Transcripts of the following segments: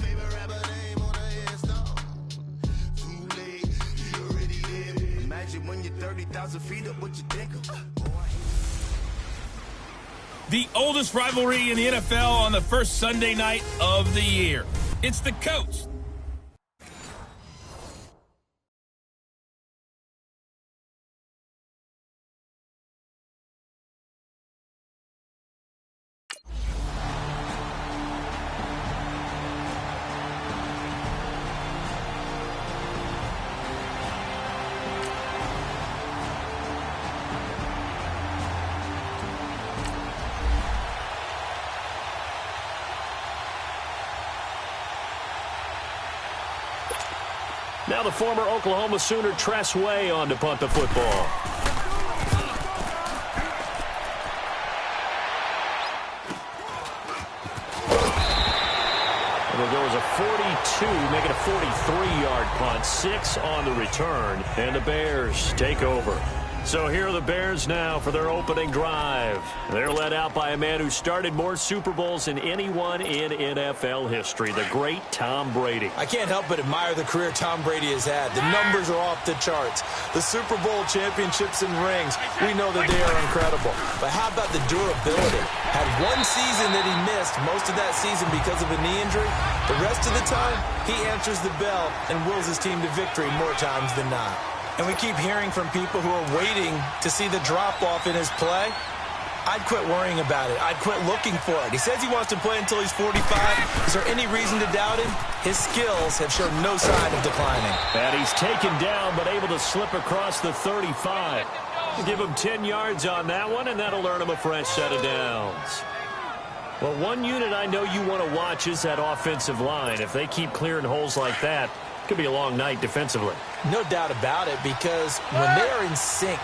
favorite rapper name on a headstone. Too late, he already there. Imagine when you're 30,000 feet up, what you think of? The oldest rivalry in the NFL on the first Sunday night of the year. It's the coach. Now the former Oklahoma Sooner Tress Way on to punt the football. And it goes a 42, make it a 43-yard punt. 6 on the return, and the Bears take over. So here are the Bears now for their opening drive. They're led out by a man who started more Super Bowls than anyone in NFL history, the great Tom Brady. I can't help but admire the career Tom Brady has had. The numbers are off the charts. The Super Bowl championships and rings, we know that they are incredible. But how about the durability? Had one season that he missed, most of that season because of a knee injury. The rest of the time, he answers the bell and wills his team to victory more times than not. And we keep hearing from people who are waiting to see the drop-off in his play. I'd quit worrying about it. I'd quit looking for it. He says he wants to play until he's 45. Is there any reason to doubt him? His skills have shown no sign of declining. And he's taken down, but able to slip across the 35. Give him 10 yards on that one, and that'll earn him a fresh set of downs. Well, one unit I know you want to watch is that offensive line. If they keep clearing holes like that, could be a long night defensively. No doubt about it, because when they are in sync,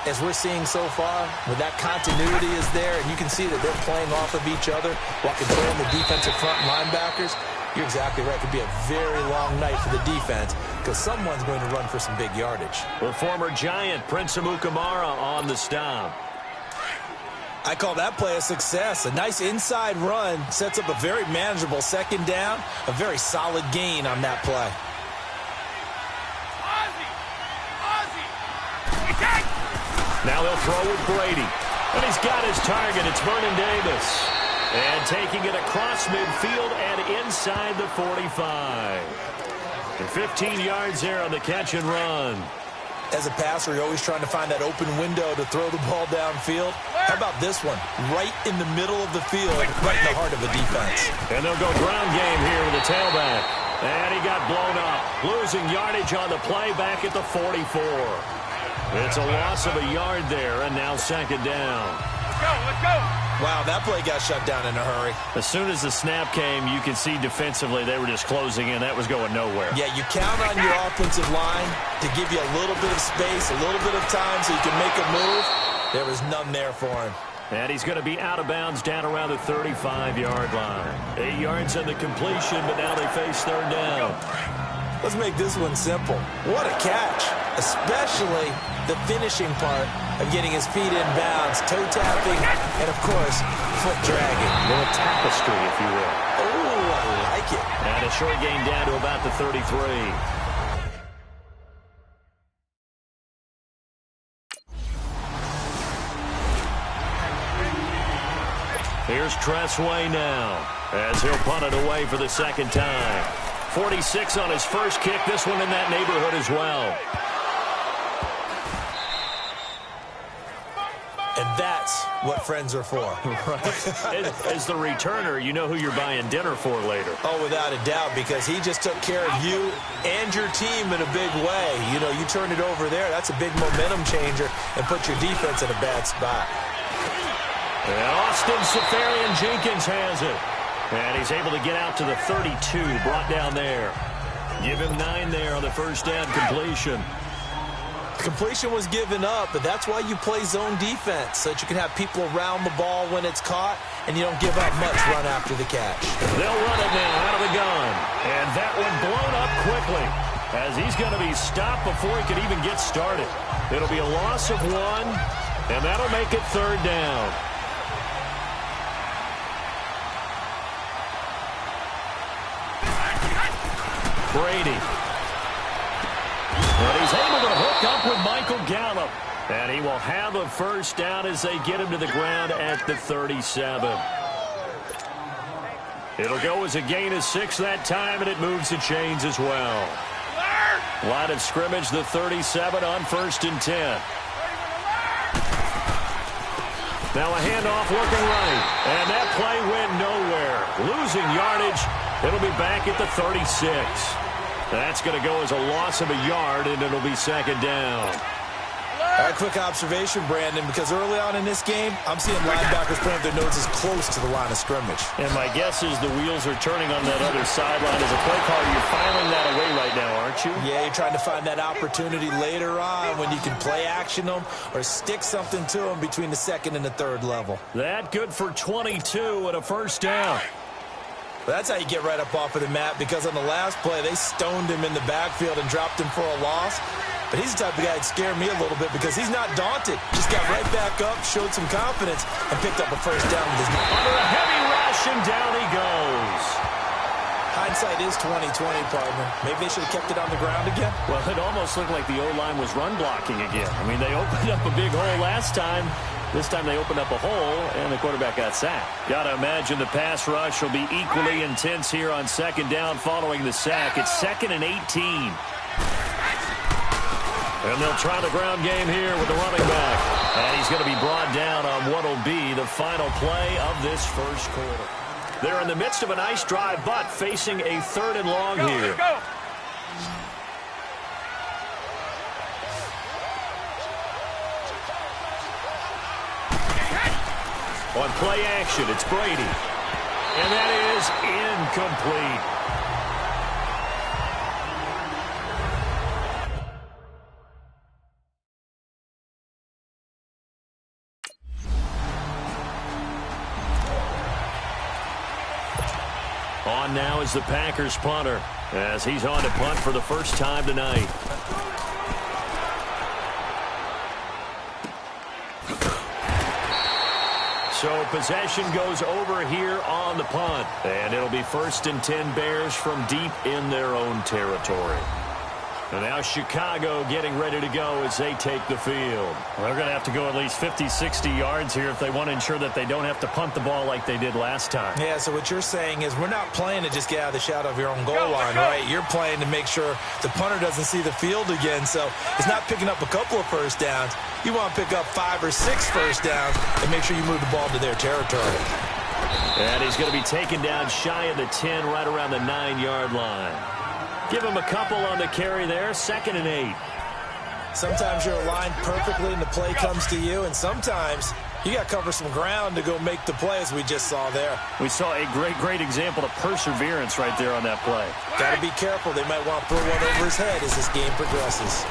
as we're seeing so far, when that continuity is there, and you can see that they're playing off of each other while controlling the defensive front linebackers, you're exactly right. It could be a very long night for the defense because someone's going to run for some big yardage. The former Giant, Prince Amukamara, on the stop. I call that play a success. A nice inside run sets up a very manageable second down, a very solid gain on that play. Now they'll throw with Brady. And he's got his target. It's Vernon Davis. And taking it across midfield and inside the 45. And 15 yards there on the catch and run. As a passer, you're always trying to find that open window to throw the ball downfield. How about this one? Right in the middle of the field, right in the heart of a defense. And they'll go ground game here with the tailback. And he got blown up. Losing yardage on the play back at the 44. It's a loss of a yard there, and now second down. Let's go. Wow, that play got shut down in a hurry. As soon as the snap came, you can see defensively they were just closing in. That was going nowhere. Yeah, you count on your offensive line to give you a little bit of space, a little bit of time so you can make a move. There was none there for him. And he's going to be out of bounds down around the 35-yard line. 8 yards on the completion, but now they face third down. Let's make this one simple. What a catch, especially the finishing part of getting his feet in bounds, toe tapping, and, of course, foot dragging. A little tapestry, if you will. Oh, I like it. And a short gain down to about the 33. Here's Tress Way now as he'll punt it away for the second time. 46 on his first kick. This one in that neighborhood as well. And that's what friends are for. Right. As the returner, you know who you're buying dinner for later. Oh, without a doubt, because he just took care of you and your team in a big way. You know, you turn it over there, that's a big momentum changer and put your defense in a bad spot. And Austin Seferian-Jenkins has it. And he's able to get out to the 32, brought down there. Give him 9 there on the first down completion. Completion was given up, but that's why you play zone defense, so that you can have people around the ball when it's caught, and you don't give up much run after the catch. They'll run it now out of the gun. And that one blown up quickly, as he's going to be stopped before he could even get started. It'll be a loss of 1, and that'll make it third down. Brady. And he's able to hook up with Michael Gallup. And he will have a first down as they get him to the ground at the 37. It'll go as a gain of 6 that time, and it moves the chains as well. Line of scrimmage, the 37 on 1st and 10. Now a handoff looking right. And that play went nowhere. Losing yardage. It'll be back at the 36. That's going to go as a loss of a yard, and it'll be 2nd down. A quick observation, Brandon, because early on in this game, I'm seeing linebackers putting their noses close to the line of scrimmage. And my guess is the wheels are turning on that other sideline. As a play caller, you're filing that away right now, aren't you? Yeah, you're trying to find that opportunity later on when you can play action them or stick something to them between the 2nd and the 3rd level. That good for 22 and a first down. But that's how you get right up off of the mat, because on the last play, they stoned him in the backfield and dropped him for a loss. But he's the type of guy that scared me a little bit because he's not daunted. Just got right back up, showed some confidence, and picked up a first down with his knee. Under a heavy rush, and down he goes. Hindsight is 20/20, partner. Maybe they should have kept it on the ground again. Well, it almost looked like the O-line was run blocking again. I mean, they opened up a big hole last time. This time they opened up a hole, and the quarterback got sacked. Got to imagine the pass rush will be equally intense here on 2nd down following the sack. It's 2nd and 18. And they'll try the ground game here with the running back. And he's going to be brought down on what will be the final play of this first quarter. They're in the midst of a nice drive, but facing a 3rd and long here. Go. On play action, it's Brady. And that is incomplete. On now is the Packers punter, as he's on to punt for the first time tonight. So possession goes over here on the punt. And it'll be 1st and 10 Bears from deep in their own territory. And now Chicago getting ready to go as they take the field. Well, they're going to have to go at least 50, 60 yards here if they want to ensure that they don't have to punt the ball like they did last time. Yeah, so what you're saying is we're not playing to just get out of the shadow of your own goal line, right? You're playing to make sure the punter doesn't see the field again. So it's not picking up a couple of first downs. You want to pick up 5 or 6 first downs and make sure you move the ball to their territory. And he's going to be taken down shy of the 10, right around the 9-yard line. Give him a couple on the carry there, 2nd and 8. Sometimes you're aligned perfectly and the play comes to you, and sometimes you got to cover some ground to go make the play, as we just saw there. We saw a great example of perseverance right there on that play. Got to be careful. They might want to throw one over his head as this game progresses.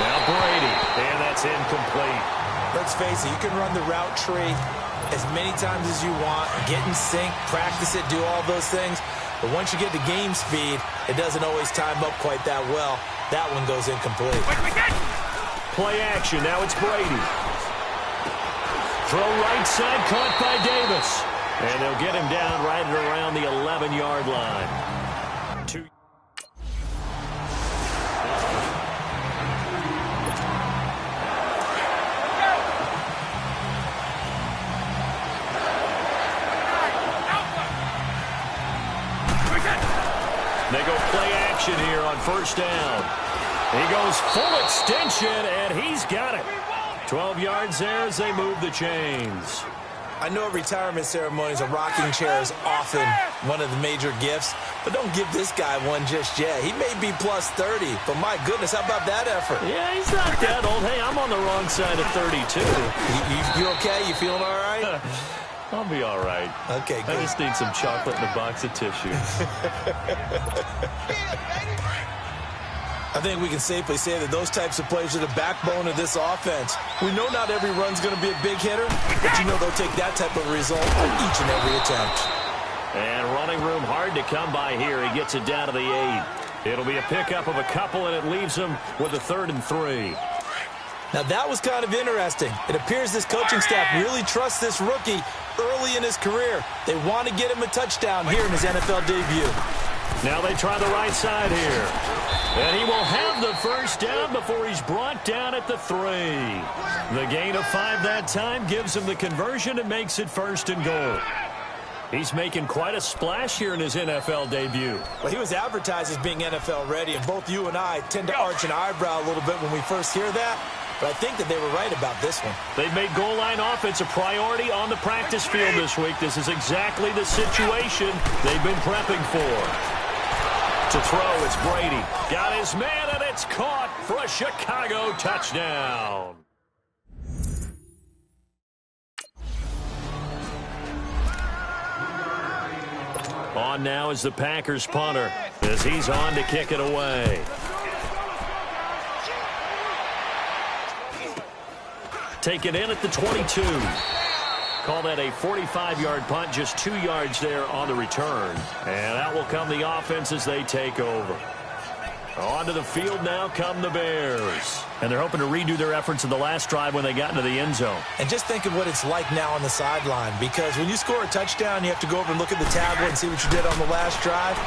Now Brady, and that's incomplete. Let's face it, you can run the route tree as many times as you want, get in sync, practice it, do all those things. But once you get to game speed, it doesn't always time up quite that well. That one goes incomplete. Play action. Now it's Brady. Throw right side, caught by Davis. And they'll get him down right at around the 11-yard line. They go play action here on 1st down. He goes full extension, and he's got it. 12 yards there as they move the chains. I know at retirement ceremonies, a rocking chair is often one of the major gifts, but don't give this guy one just yet. He may be plus 30, but my goodness, how about that effort? Yeah, he's not that old. Hey, I'm on the wrong side of 32. You okay? You feeling all right? I'll be all right. Okay, good. I just need some chocolate and a box of tissues. I think we can safely say that those types of plays are the backbone of this offense. We know not every run's going to be a big hitter, but you know they'll take that type of result on each and every attempt. And running room hard to come by here. He gets it down to the 8. It'll be a pickup of a couple, and it leaves him with a 3rd and 3. Now, that was kind of interesting. It appears this coaching staff really trusts this rookie early in his career. They want to get him a touchdown here in his NFL debut. Now they try the right side here. And he will have the first down before he's brought down at the 3. The gain of 5 that time gives him the conversion and makes it 1st and goal. He's making quite a splash here in his NFL debut. Well, he was advertised as being NFL ready, and both you and I tend to arch an eyebrow a little bit when we first hear that. But I think that they were right about this one. They've made goal line offense a priority on the practice field this week. This is exactly the situation they've been prepping for. To throw, it's Brady. Got his man, and it's caught for a Chicago touchdown. On now is the Packers punter as he's on to kick it away. Taken in at the 22. Call that a 45-yard punt, just 2 yards there on the return. And out will come the offense as they take over. Onto the field now come the Bears. And they're hoping to redo their efforts in the last drive when they got into the end zone. And just think of what it's like now on the sideline, because when you score a touchdown, you have to go over and look at the tablet and see what you did on the last drive.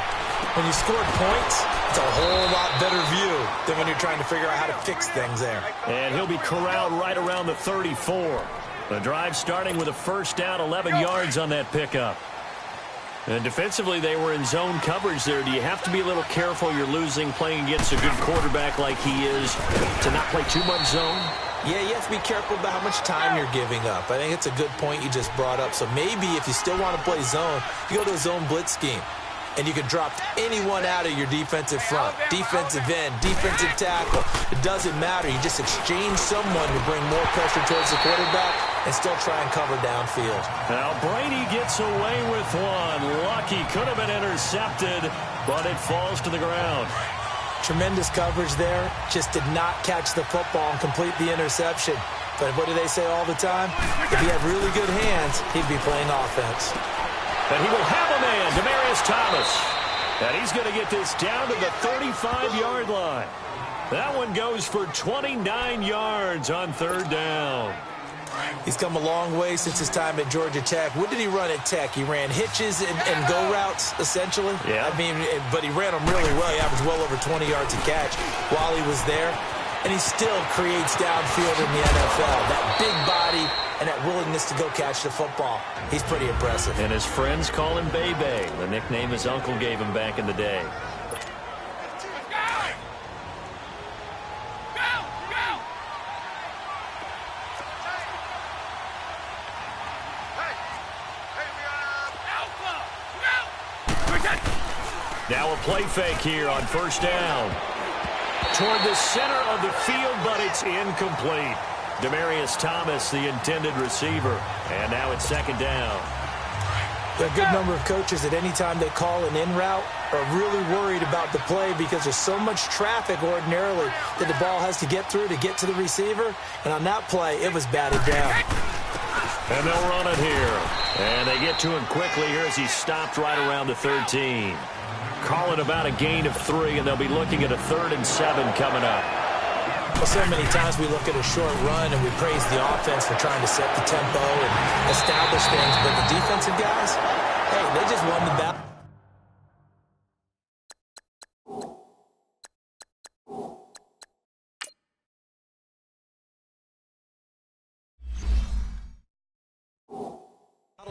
When you scored points, it's a whole lot better view than when you're trying to figure out how to fix things there. And he'll be corralled right around the 34. The drive starting with a first down, 11 yards on that pickup. And defensively, they were in zone coverage there. Do you have to be a little careful you're losing playing against a good quarterback like he is to not play too much zone? Yeah, you have to be careful about how much time you're giving up. I think it's a good point you just brought up. So maybe if you still want to play zone, you go to a zone blitz scheme. And you can drop anyone out of your defensive front, defensive end, defensive tackle. It doesn't matter. You just exchange someone to bring more pressure towards the quarterback and still try and cover downfield. Now Brady gets away with one. Lucky, could have been intercepted, but it falls to the ground. Tremendous coverage there. Just did not catch the football and complete the interception. But what do they say all the time? If he had really good hands, he'd be playing offense. And he will have a man, Demaryius Thomas. And he's going to get this down to the 35-yard line. That one goes for 29 yards on 3rd down. He's come a long way since his time at Georgia Tech. What did he run at Tech? He ran hitches and go routes, essentially. Yeah. I mean, but he ran them really well. He averaged well over 20 yards a catch while he was there. And he still creates downfield in the NFL. That big body and that willingness to go catch the football. He's pretty impressive. And his friends call him Bebe, the nickname his uncle gave him back in the day. Now a play fake here on 1st down. Toward the center of the field, but it's incomplete. Demaryius Thomas, the intended receiver. And now it's 2nd down. There are a good number of coaches at any time they call an in route are really worried about the play because there's so much traffic ordinarily that the ball has to get through to get to the receiver. And on that play, it was batted down. And they'll run it here. And they get to him quickly here as he's stopped right around the 13. Call it about a gain of 3, and they'll be looking at a 3rd and 7 coming up. Well, so many times we look at a short run and we praise the offense for trying to set the tempo and establish things, but the defensive guys, hey, they just won the battle.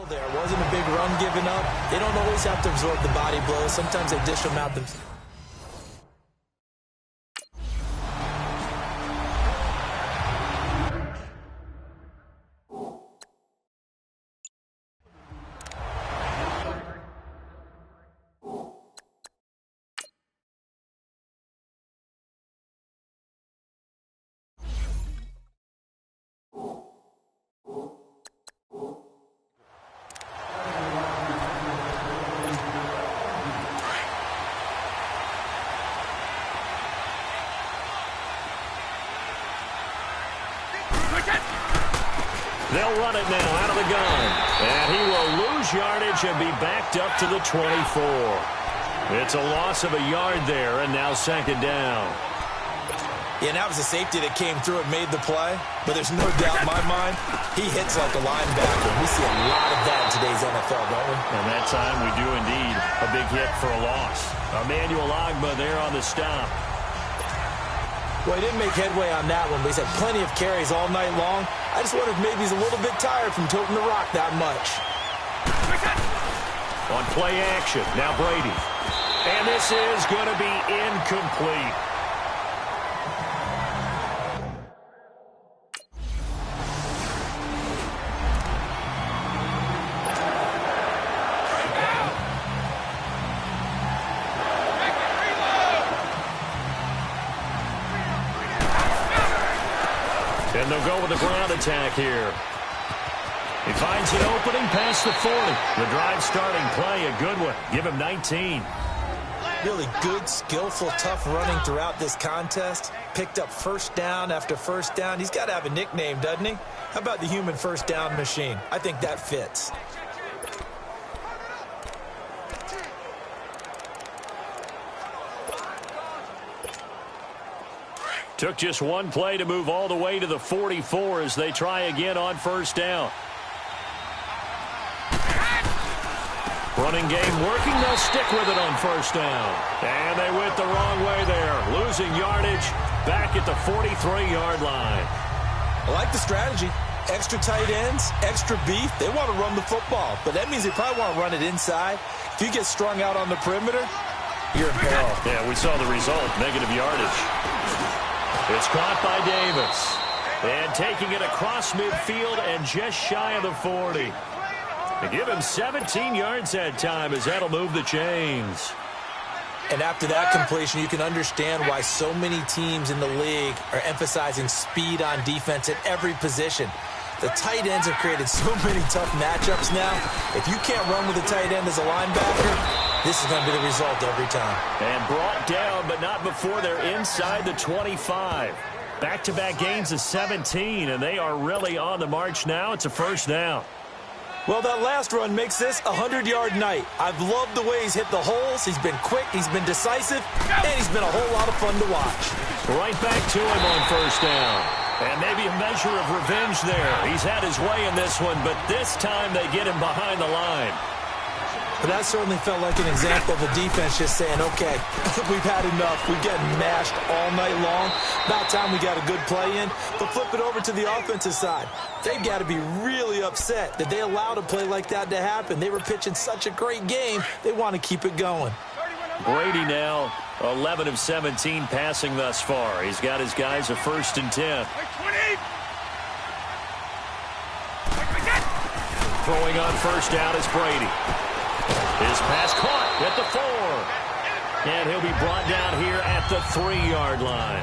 There wasn't a big run given up. They don't always have to absorb the body blows. Sometimes they dish them out themselves. They'll run it now out of the gun. And he will lose yardage and be backed up to the 24. It's a loss of a yard there, and now 2nd down. Yeah, and that was a safety that came through and made the play. But there's no doubt in my mind, he hits like a linebacker. We see a lot of that in today's NFL, don't we? And that time we do indeed. A big hit for a loss. Emmanuel Ogbah there on the stop. Well, he didn't make headway on that one, but he's had plenty of carries all night long. I just wonder if maybe he's a little bit tired from toting the rock that much. On play action, now Brady. And this is going to be incomplete. And they'll go with the ground attack here. He finds an opening past the 40. The drive starting play, a good one. Give him 19. Really good, skillful, tough running throughout this contest. Picked up first down after first down. He's got to have a nickname, doesn't he? How about the human first down machine? I think that fits. Took just one play to move all the way to the 44 as they try again on first down. Running game working. They'll stick with it on first down. And they went the wrong way there. Losing yardage back at the 43-yard line. I like the strategy. Extra tight ends, extra beef. They want to run the football, but that means they probably want to run it inside. If you get strung out on the perimeter, you're in peril. Yeah, we saw the result. Negative yardage. It's caught by Davis. And taking it across midfield and just shy of the 40. They give him 17 yards that time as that'll move the chains. And after that completion, you can understand why so many teams in the league are emphasizing speed on defense at every position. The tight ends have created so many tough matchups now. If you can't run with a tight end as a linebacker, this is going to be the result every time. And brought down, but not before they're inside the 25. Back-to-back gains of 17, and they are really on the march now. It's a first down. Well, that last run makes this a 100-yard night. I've loved the way he's hit the holes. He's been quick, he's been decisive, and he's been a whole lot of fun to watch. Right back to him on first down. And maybe a measure of revenge there. He's had his way in this one, but this time they get him behind the line. But that certainly felt like an example of the defense just saying, okay, we've had enough. We've gotten mashed all night long. About time we got a good play in. But flip it over to the offensive side. They've got to be really upset that they allowed a play like that to happen. They were pitching such a great game. They want to keep it going. Brady now 11 of 17 passing thus far. He's got his guys a 1st and 10. Throwing on first down is Brady. His pass caught at the 4. And he'll be brought down here at the 3-yard line.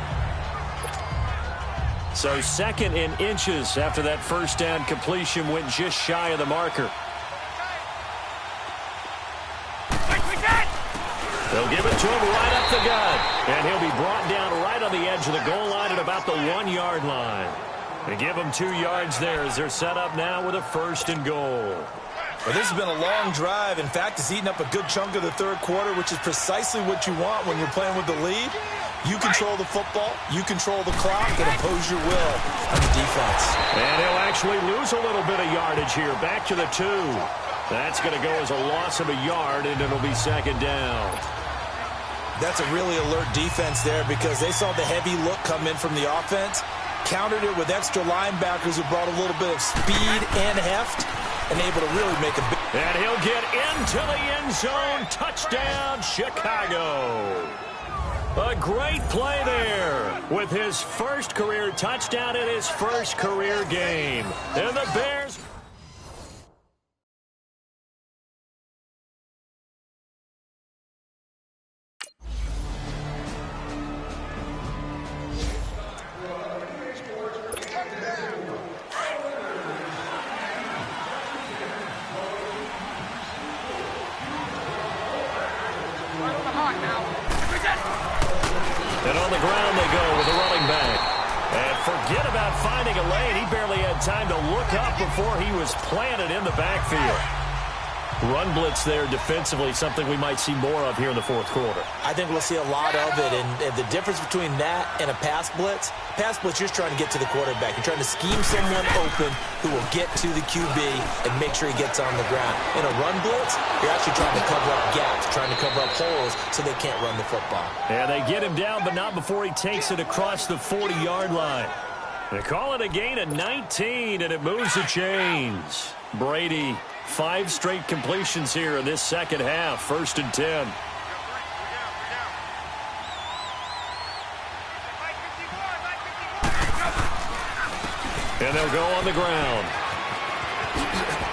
So 2nd in inches after that first down completion went just shy of the marker. They'll give it to him right up the gut. And he'll be brought down right on the edge of the goal line at about the 1-yard line. They give him 2 yards there as they're set up now with a 1st and goal. Well, this has been a long drive. In fact, it's eaten up a good chunk of the third quarter, which is precisely what you want when you're playing with the lead. You control the football, you control the clock, and impose your will on the defense. And he'll actually lose a little bit of yardage here. Back to the 2. That's going to go as a loss of a yard, and it'll be 2nd down. That's a really alert defense there because they saw the heavy look come in from the offense, countered it with extra linebackers who brought a little bit of speed and heft, and able to really make a big... And he'll get into the end zone. Touchdown, Chicago. A great play there with his first career touchdown in his first career game. And the Bears... And on the ground they go with the running back. And forget about finding a lane. He barely had time to look up before he was planted in the backfield. Run blitz there defensively, something we might see more of here in the fourth quarter. I think we'll see a lot of it, and the difference between that and a pass blitz, you're just trying to get to the quarterback. You're trying to scheme someone open who will get to the QB and make sure he gets on the ground. In a run blitz, you're actually trying to cover up gaps, trying to cover up holes so they can't run the football. And they get him down, but not before he takes it across the 40-yard line. They call it a gain of 19, and it moves the chains. Brady, 5 straight completions here in this second half, 1st and 10. And they'll go on the ground.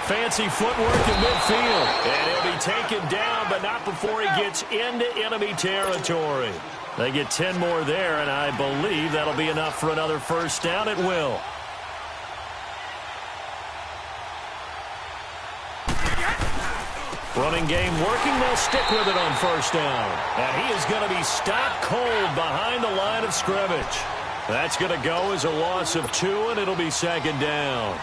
Fancy footwork in midfield. And he'll be taken down, but not before he gets into enemy territory. They get 10 more there, and I believe that'll be enough for another first down. It will. Running game working. They'll stick with it on first down. And he is going to be stopped cold behind the line of scrimmage. That's going to go as a loss of 2, and it'll be second down.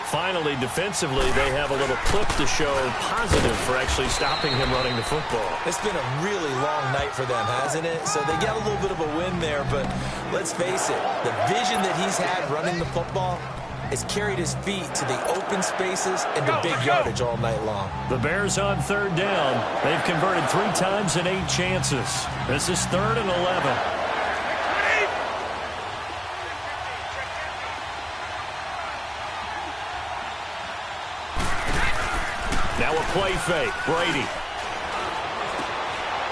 Finally, defensively, they have a little clip to show positive for actually stopping him running the football. It's been a really long night for them, hasn't it? So they got a little bit of a win there, but let's face it, the vision that he's had running the football has carried his feet to the open spaces and the big yardage all night long. The Bears on third down. They've converted 3 times in 8 chances. This is 3rd and 11. Now a play fake. Brady.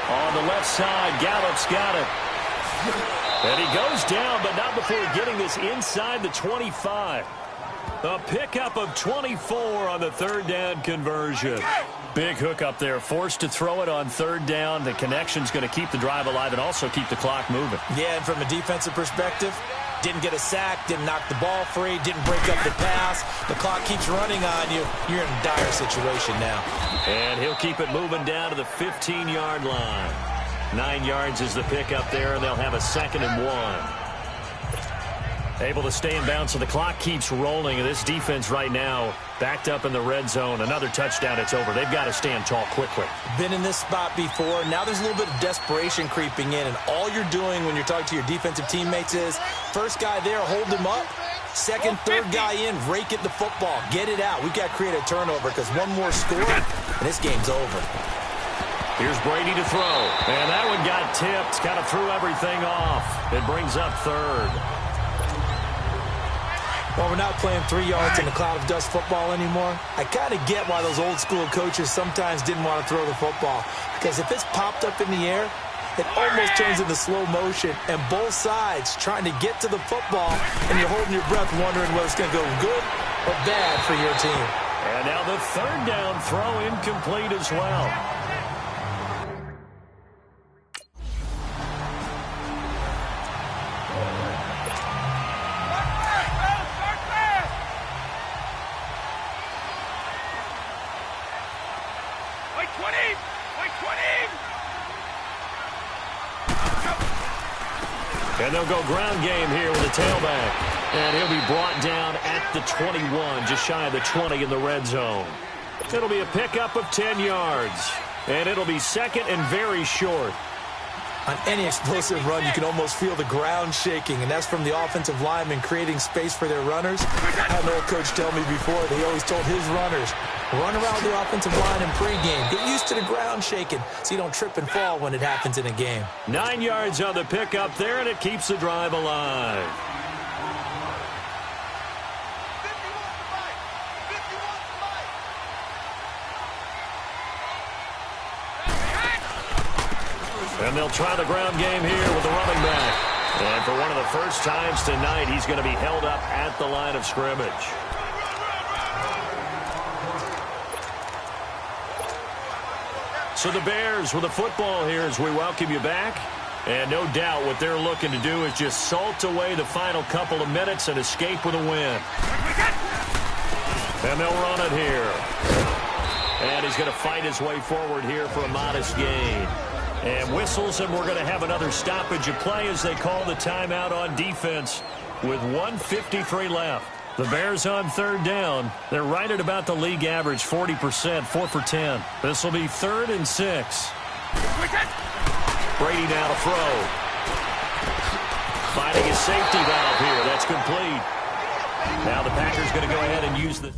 On the left side, Gallup's got it. And he goes down, but not before getting this inside the 25. A pickup of 24 on the 3rd down conversion. Big hook up there. Forced to throw it on 3rd down. The connection's going to keep the drive alive and also keep the clock moving. Yeah, and from a defensive perspective, didn't get a sack, didn't knock the ball free, didn't break up the pass. The clock keeps running on you. You're in a dire situation now. And he'll keep it moving down to the 15-yard line. 9 yards is the pickup there, and they'll have a 2nd and 1. Able to stay in bounds, so the clock keeps rolling. And this defense right now backed up in the red zone. Another touchdown, it's over. They've got to stand tall quickly. Been in this spot before. Now there's a little bit of desperation creeping in. And all you're doing when you're talking to your defensive teammates is, first guy there, hold him up. Second, third guy in, rake at the football. Get it out. We've got to create a turnover because one more score, and this game's over. Here's Brady to throw. And that one got tipped. Kind of threw everything off. It brings up 3rd. Well, we're not playing 3 yards in the cloud of dust football anymore. I kind of get why those old school coaches sometimes didn't want to throw the football. Because if it's popped up in the air, it almost turns into slow motion. And both sides trying to get to the football, and you're holding your breath wondering whether it's going to go good or bad for your team. And now the 3rd down throw incomplete as well. And they'll go ground game here with a tailback. And he'll be brought down at the 21, just shy of the 20 in the red zone. It'll be a pickup of 10 yards. And it'll be 2nd and very short. On any explosive run, you can almost feel the ground shaking, and that's from the offensive linemen creating space for their runners. I had an old coach tell me before, they always told his runners, run around the offensive line in pregame. Get used to the ground shaking so you don't trip and fall when it happens in a game. 9 yards on the pickup there, and it keeps the drive alive. And they'll try the ground game here with the running back. And for one of the first times tonight, he's going to be held up at the line of scrimmage. So the Bears with the football here as we welcome you back. And no doubt what they're looking to do is just salt away the final couple of minutes and escape with a win. And they'll run it here. And he's going to fight his way forward here for a modest gain. And whistles, and we're going to have another stoppage of play as they call the timeout on defense with 1:53 left. The Bears on third down. They're right at about the league average, 40%, 4 for 10. This will be 3rd and 6. Brady now to throw. Finding his safety valve here. That's complete. Now the Packers going to go ahead and use the...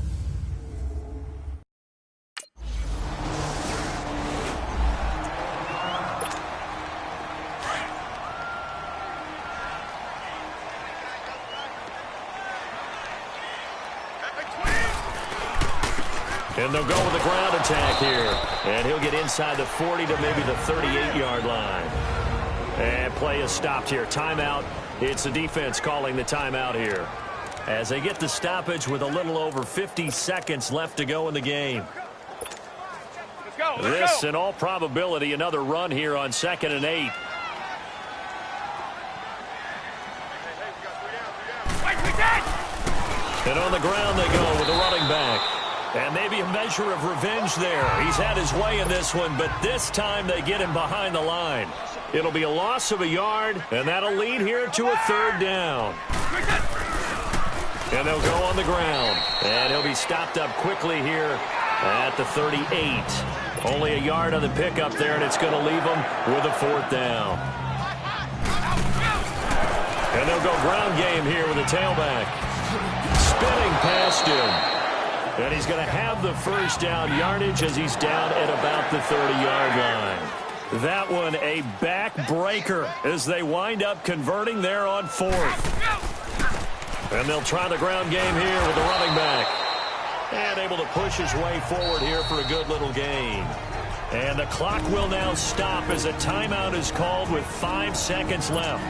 And they'll go with the ground attack here. And he'll get inside the 40 to maybe the 38-yard line. And play is stopped here. Timeout. It's the defense calling the timeout here, as they get the stoppage with a little over 50 seconds left to go in the game. This, in all probability, another run here on 2nd and 8. And on the ground they go with the running back. And maybe a measure of revenge there. He's had his way in this one, but this time they get him behind the line. It'll be a loss of a yard, and that'll lead here to a 3rd down. And they'll go on the ground. And he'll be stopped up quickly here at the 38. Only a yard on the pickup there, and it's going to leave them with a 4th down. And they'll go ground game here with a tailback. Spinning past him. And he's going to have the 1st down yardage as he's down at about the 30-yard line. That one a back-breaker as they wind up converting there on 4th. And they'll try the ground game here with the running back. And able to push his way forward here for a good little gain. And the clock will now stop as a timeout is called with 5 seconds left.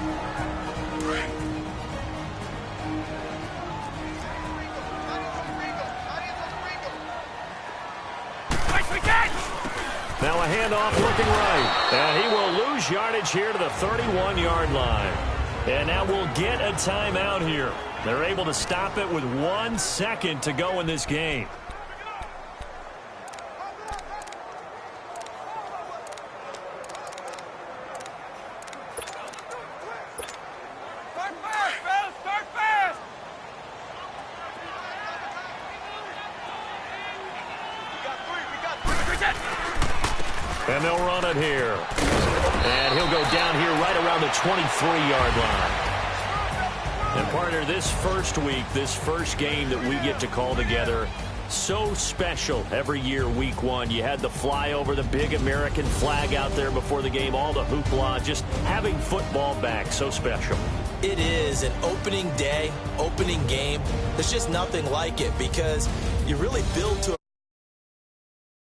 Now a handoff looking right. And he will lose yardage here to the 31-yard line. And now we'll get a timeout here. They're able to stop it with 1 second to go in this game. And they'll run it here. And he'll go down here right around the 23-yard line. And partner, this first week, this first game that we get to call together, so special every year, week 1. You had the flyover, the big American flag out there before the game, all the hoopla, just having football back, so special. It is an opening day, opening game. There's just nothing like it because you really build to